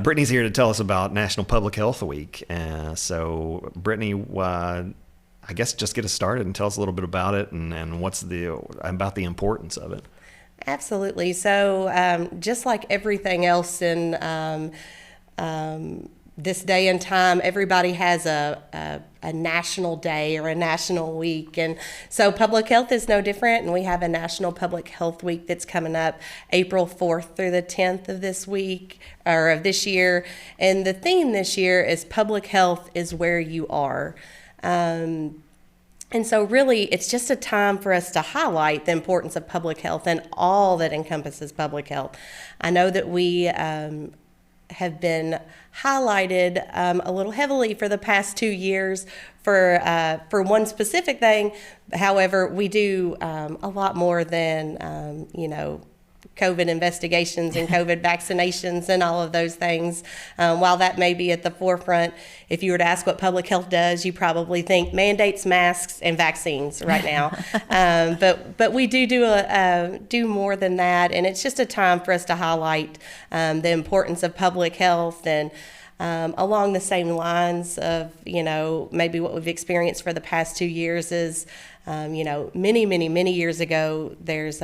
Brittany's here to tell us about National Public Health Week. So, Brittany, I guess just get us started and tell us a little bit about it and what's about the importance of it. Absolutely. So, just like everything else in this day and time, everybody has a national day or a national week. And so public health is no different. And we have a National Public Health Week that's coming up April 4th through the 10th of this week or of this year. And the theme this year is public health is where you are. And so really, it's just a time for us to highlight the importance of public health and all that encompasses public health. I know that we have been highlighted a little heavily for the past 2 years for one specific thing. However, we do a lot more than, COVID investigations and COVID vaccinations and all of those things. While that may be at the forefront, if you were to ask what public health does, you probably think mandates, masks, and vaccines right now. But we do more than that, and it's just a time for us to highlight the importance of public health and along the same lines of, maybe what we've experienced for the past 2 years is, many years ago, there's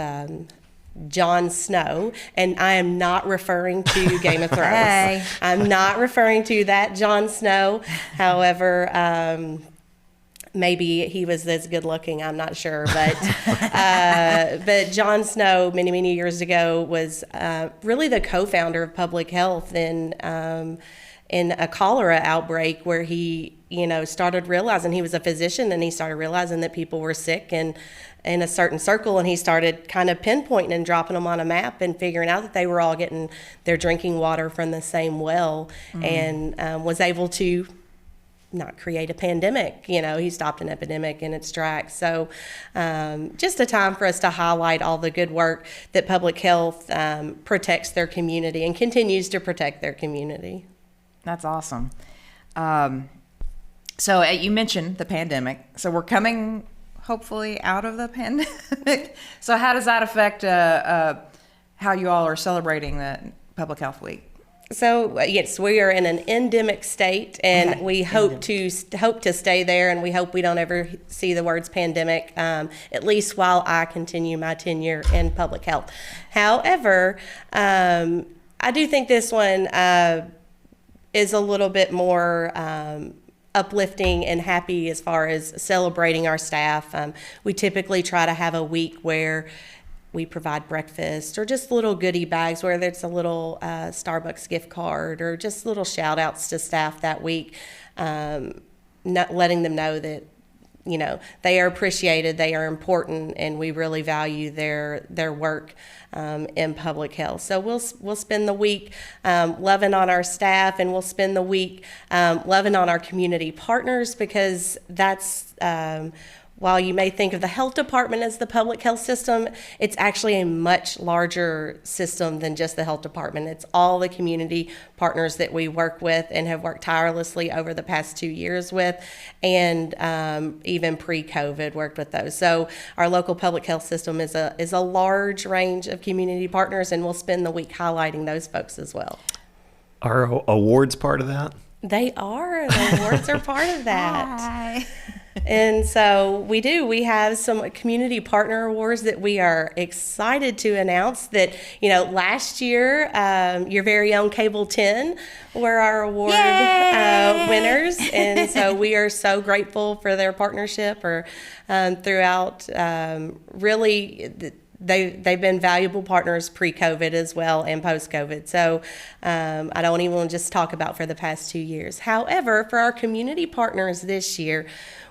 Jon Snow, and I am not referring to Game of Thrones. Hey. I'm not referring to that Jon Snow. However, maybe he was as good looking, I'm not sure. But Jon Snow, many years ago, was really the co-founder of public health in a cholera outbreak where he, started realizing, he was a physician, and he started realizing that people were sick and in a certain circle, and he started kind of pinpointing and dropping them on a map and figuring out that they were all getting their drinking water from the same well, and was able to not create a pandemic. He stopped an epidemic in its tracks. So just a time for us to highlight all the good work that public health protects their community and continues to protect their community. That's awesome. So you mentioned the pandemic. So we're coming, hopefully, out of the pandemic. So how does that affect how you all are celebrating the Public Health Week? So yes, we are in an endemic state, and we hope to stay there, and we hope we don't ever see the words pandemic, at least while I continue my tenure in public health. However, I do think this one is a little bit more uplifting and happy as far as celebrating our staff. We typically try to have a week where we provide breakfast or just little goodie bags, whether it's a little Starbucks gift card or just little shout outs to staff that week, letting them know that they are appreciated, they are important, and we really value their work in public health. So we'll spend the week loving on our staff, and we'll spend the week loving on our community partners, because that's while you may think of the health department as the public health system, it's actually a much larger system than just the health department. It's all the community partners that we work with and have worked tirelessly over the past 2 years with, and even pre-COVID worked with those. So our local public health system is a large range of community partners, and we'll spend the week highlighting those folks as well. Are awards part of that? They are. The awards are part of that. Hi. And so we do. We have some community partner awards that we are excited to announce that, last year, your very own Cable 10 were our award winners. And so we are so grateful for their partnership throughout really They've been valuable partners pre-COVID as well and post-COVID. So I don't even want to just talk about for the past 2 years. However, for our community partners this year,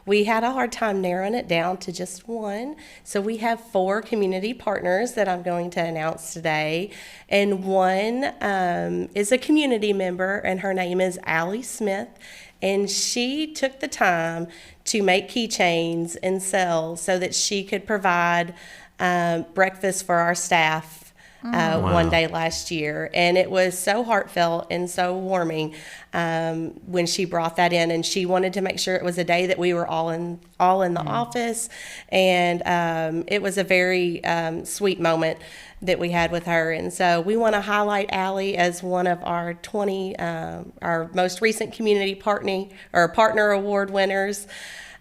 we had a hard time narrowing it down to just one. So we have 4 community partners that I'm going to announce today. And one is a community member, and her name is Allie Smith. And she took the time to make keychains and sell so that she could provide breakfast for our staff one day last year. And it was so heartfelt and so warming when she brought that in. And she wanted to make sure it was a day that we were all in the office. And it was a very sweet moment that we had with her. And so we want to highlight Allie as one of our our most recent community partner award winners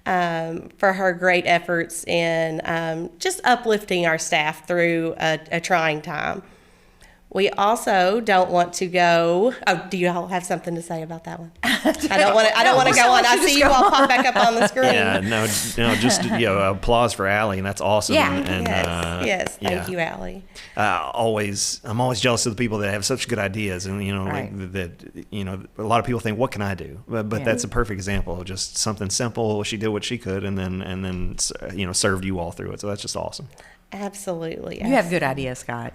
for her great efforts in just uplifting our staff through a trying time. We also don't want to go. Oh, do you all have something to say about that one? I don't want to go on. I see you all pop back up on the screen. Yeah, no, just applause for Allie, and that's awesome. Yeah. And, Yes. Thank you, Allie. I'm always jealous of the people that have such good ideas, and Right. like that. A lot of people think, "What can I do?" But that's a perfect example of just something simple. She did what she could, and then served you all through it. So that's just awesome. Absolutely. You have good ideas, Scott.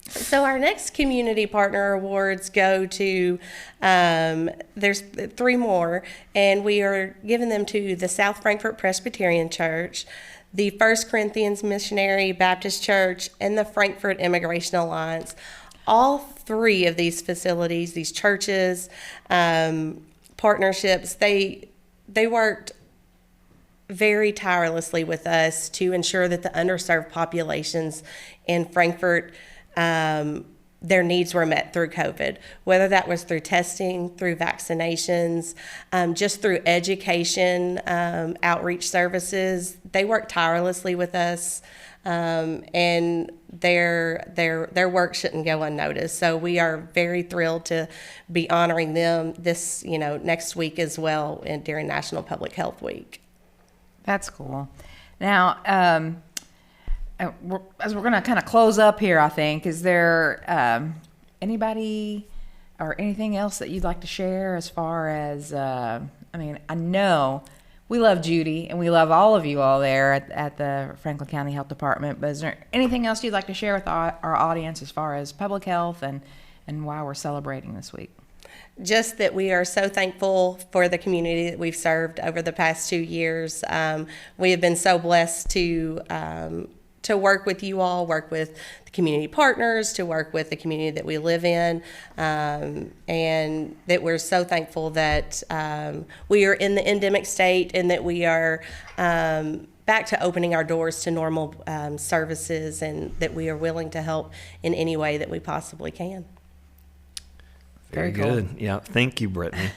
So our next community partner awards go to, there's 3 more, and we are giving them to the South Frankfort Presbyterian Church, the First Corinthians Missionary Baptist Church, and the Frankfort Immigration Alliance. All 3 of these facilities, these churches, partnerships, they worked very tirelessly with us to ensure that the underserved populations in Frankfort, their needs were met through COVID, whether that was through testing, through vaccinations, just through education, outreach services. They worked tirelessly with us, and their work shouldn't go unnoticed. So we are very thrilled to be honoring them this next week as well, and during National Public Health Week. That's cool. Now, as we're going to kind of close up here, I think, is there anybody or anything else that you'd like to share as far as, I know we love Judy and we love all of you all there at the Franklin County Health Department, but is there anything else you'd like to share with our audience as far as public health and why we're celebrating this week? Just that we are so thankful for the community that we've served over the past 2 years. We have been so blessed to work with you all, work with the community partners, to work with the community that we live in, and that we're so thankful that we are in the endemic state and that we are back to opening our doors to normal services, and that we are willing to help in any way that we possibly can. Very Very cool. good. Yeah. Thank you, Brittany.